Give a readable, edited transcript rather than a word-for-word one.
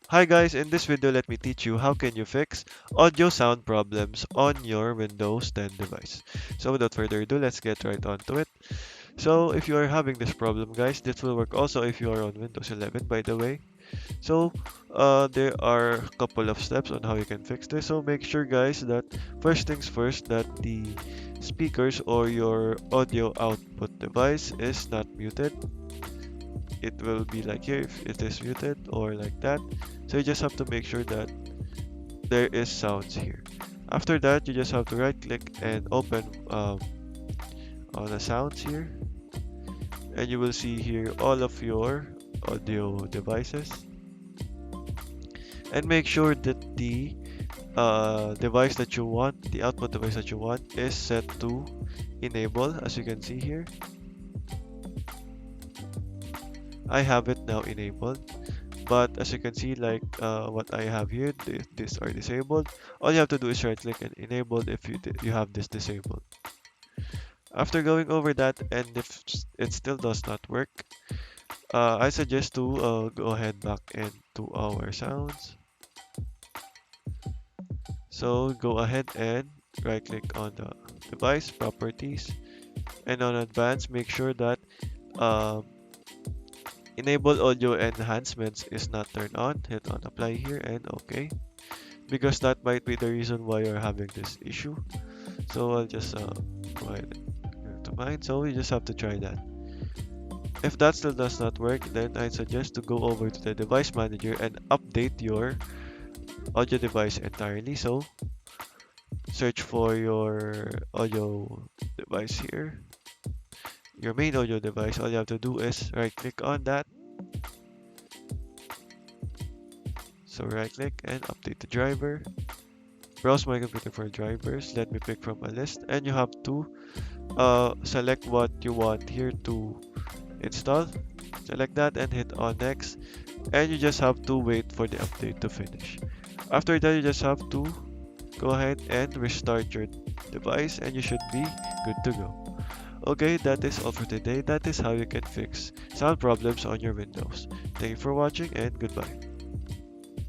Hi guys, in this video let me teach you how can you fix audio sound problems on your Windows 10 device. So without further ado, let's get right on to it. So if you are having this problem guys, this will work also if you are on Windows 11 by the way. So there are a couple of steps on how you can fix this. So make sure guys that first things first that the speakers or your audio output device is not muted. It will be like here if it is muted or like that. So you just have to make sure that there is sounds here. After that, you just have to right click and open on the sounds here, and you will see here all of your audio devices. And make sure that the device that you want, the output device that you want, is set to enable. As you can see here, I have it now enabled. But as you can see, like what I have here, these are disabled. All you have to do is right click and enable if you have this disabled. After going over that, and if it still does not work, I suggest to go ahead back into our sounds. So go ahead and right click on the device properties, and on advanced, make sure that um, enable audio enhancements is not turned on. Hit on apply here and OK, because that might be the reason why you're having this issue. So I'll just go ahead and go to mine. So you just have to try that. If that still does not work, then I suggest to go over to the device manager and update your audio device entirely. So search for your audio device here, your main audio device. All you have to do is right click on that. So right click and update the driver. Browse my computer for drivers. Let me pick from a list, and you have to select what you want here to install. Select that and hit on next, and you just have to wait for the update to finish. After that, you just have to go ahead and restart your device, and you should be good to go. Okay, that is all for today. That is how you can fix sound problems on your Windows. Thank you for watching, and goodbye.